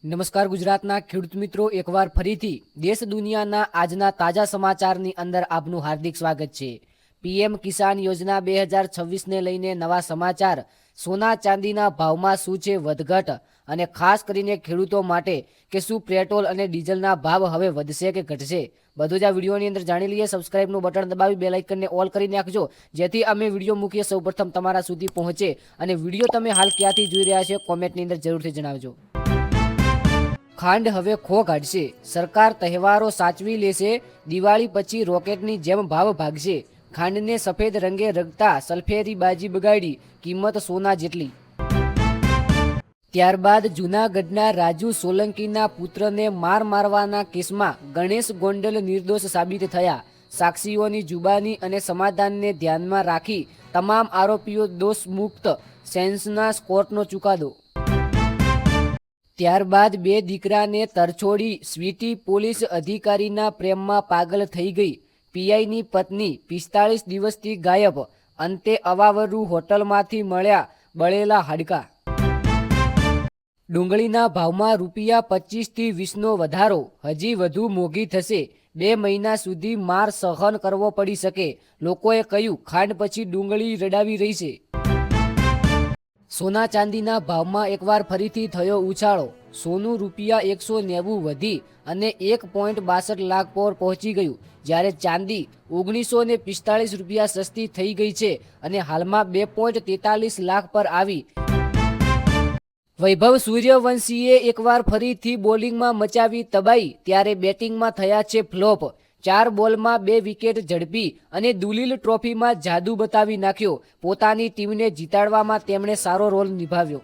નમસ્કાર ગુજરાતના ખેડૂત મિત્રો, એકવાર ફરીથી દેશ દુનિયાના આજના તાજા સમાચારની અંદર આપનું હાર્દિક સ્વાગત છે। પીએમ કિસાન યોજના 2026ને લઈને નવા સમાચાર, સોના ચાંદીના ભાવમાં શું છે વધઘટ, અને ખાસ કરીને ખેડૂતો માટે કે શું પેટ્રોલ અને ડીઝલના ભાવ હવે વધશે કે ઘટશે, બધું જ આ વિડીયોની અંદર જાણી લઈએ। સબસ્ક્રાઇબનું બટન દબાવી બેલ આઇકનને ઓલ કરી નાખજો, જેથી અમે વિડીયો મૂકીએ સૌપ્રથમ તમારા સુધી પહોંચે। અને વિડીયો તમે હાલ ક્યાંથી જોઈ રહ્યા છો કોમેન્ટની અંદર જરૂરથી જણાવજો। ખાંડ હવે ખો કાઢશે, સરકાર તહેવારો સાચવી લેશે, દિવાળી પછી રોકેટની જેમ ભાવ ભાગશે। ખાંડને સફેદ રંગે રંગતા સલ્ફેરી બાજી બગાડી, કિંમત સોના જેટલી। ત્યારબાદ જૂનાગઢના રાજુ સોલંકીના પુત્રને મારવાના કેસમાં ગણેશ ગોંડલ નિર્દોષ સાબિત થયા। સાક્ષીઓની જુબાની અને સમાધાનને ધ્યાનમાં રાખી તમામ આરોપીઓ દોષમુક્ત, સેશન્સ કોર્ટનો ચુકાદો। ત્યારબાદ બે દીકરાને તરછોડી સ્વીટી પોલીસ અધિકારીના પ્રેમમાં પાગલ થઈ ગઈ। પીઆઈની પત્ની 45 દિવસથી ગાયબ, અંતે અવાવરૂ હોટલમાંથી મળ્યા બળેલા હાડકા। ડુંગળીના ભાવમાં ₹25 થી 20નો વધારો, હજી વધુ મોંઘી થશે। 2 મહિના સુધી માર સહન કરવો પડી શકે, લોકોએ કહ્યું। ખાંડ પછી ડુંગળી રડાવી રહી છે। સોના ચાંદીના ભાવમાં એકવાર ફરીથી થયો ઉછાળો। સોનું ₹190 વધી અને 1.62 લાખ પર પહોંચી ગયું, જ્યારે ચાંદી ₹1945 સસ્તી થઈ ગઈ છે અને હાલમાં 2.43 લાખ પર આવી। વૈભવ સૂર્યવંશીએ એકવાર ફરીથી બોલિંગમાં મચાવી તબાહી, ત્યારે બેટિંગમાં થયા છે ફ્લોપ। 4 બોલમાં 2 વિકેટ ઝડપી અને દુલીલ ટ્રોફીમાં જાદુ બતાવી નાખ્યો। પોતાની ટીમને જીતાડવામાં તેમણે સારો રોલ નિભાવ્યો।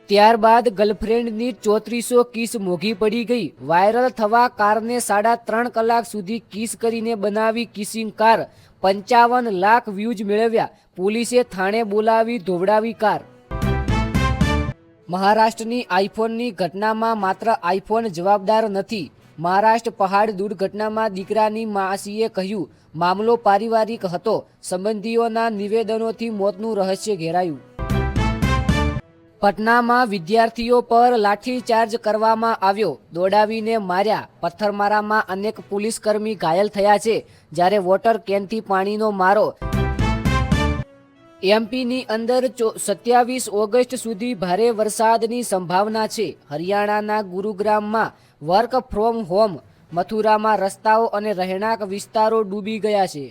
ત્યારબાદ ગર્લફ્રેન્ડની 3400 કિસ મોંઘી પડી ગઈ। વાયરલ થવા કારને 3.5 કલાક સુધી કિસ કરીને બનાવી કિસિંગ કાર, 55 લાખ વ્યૂઝ મેળવ્યા। પોલીસે થાણે બોલાવી ધોવડાવી કાર। મહારાષ્ટ્રની આઈફોનની ઘટનામાં માત્ર આઈફોન જવાબદાર નથી। મહારાષ્ટ્ર પહાડ દુર્ઘટનામાં દીકરાની માસીએ કહ્યું, મામલો પારિવારિક હતો, સંબંધીઓના નિવેદનોથી મોતનું રહસ્ય ઘેરાયું। પટનામાં વિદ્યાર્થીઓ પર લાઠીચાર્જ કરવામાં આવ્યો, દોડાવીને માર્યા। પથ્થરમારામાં અનેક પોલીસકર્મી ઘાયલ થયા છે, જ્યારે વોટર કેનથી પાણીનો મારો। એમપીની અંદર 27 ઓગસ્ટ સુધી ભારે વરસાદની સંભાવના છે। હરિયાણાના ગુરુગ્રામમાં વર્ક ફ્રોમ હોમ, મથુરામાં રસ્તાઓ અને રહેણાંક વિસ્તારો ડૂબી ગયા છે।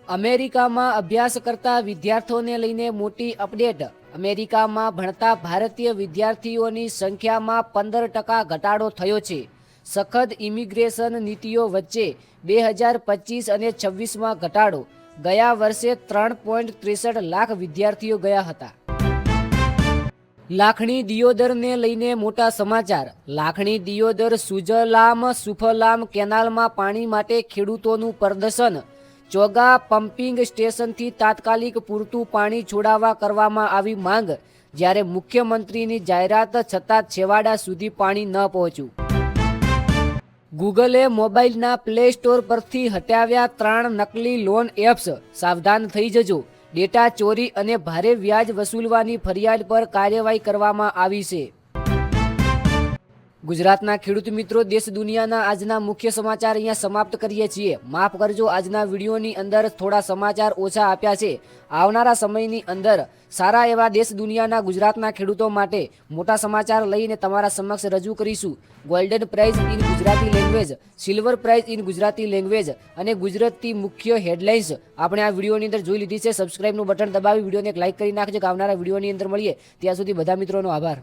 અમેરિકામાં અભ્યાસ કરતા વિદ્યાર્થીઓને લઈને મોટી અપડેટ। અમેરિકામાં ભણતા ભારતીય વિદ્યાર્થીઓની સંખ્યામાં 15% ઘટાડો થયો છે। સખત ઇમિગ્રેશન નીતિઓ વચ્ચે 2025 અને 26માં ઘટાડો। ગયા વર્ષે 3.63 લાખ વિદ્યાર્થીઓ ગયા હતા। લાખણી દિયોદરને લઈને મોટા સમાચાર। લાખણી દિયોદર સુજલામ સુફલામ કેનાલમાં પાણી માટે ખેડૂતોનું પ્રદર્શન। ચોગા પમ્પિંગ સ્ટેશનથી તાત્કાલિક પૂરતું પાણી છોડાવવા કરવામાં આવી માંગ, જ્યારે મુખ્યમંત્રીની જાહેરાત છતાં છેવાડા સુધી પાણી ન પહોંચ્યું। ગૂગલે મોબાઈલના પ્લે સ્ટોર પરથી હટાવ્યા 3 નકલી લોન એપ્સ, સાવધાન થઈ જજો। ડેટા ચોરી અને ભારે વ્યાજ વસૂલવાની ફરિયાદ પર કાર્યવાહી કરવામાં આવી છે। ગુજરાતના ખેડૂત મિત્રો, દેશ દુનિયાના આજના મુખ્ય સમાચાર અહીંયા સમાપ્ત કરીએ છીએ। માફ કરજો, આજના વિડીયોની અંદર થોડા સમાચાર ઓછા આપ્યા છે। આવનારા સમયની અંદર સારા એવા દેશ દુનિયાના ગુજરાતના ખેડૂતો માટે મોટા સમાચાર લઈને તમારા સમક્ષ રજૂ કરીશું। Golden prize in Gujarati language, silver prize in Gujarati language અને ગુજરાતી મુખ્ય હેડલાઇન્સ આપણે આ વિડીયોની અંદર જોઈ લીધી છે। સબસ્ક્રાઇબનું બટન દબાવી વિડીયોને એક લાઇક કરી નાખજો કે આવનારા વિડીયોની અંદર મળીએ। ત્યાં સુધી બધા મિત્રોનો આભાર।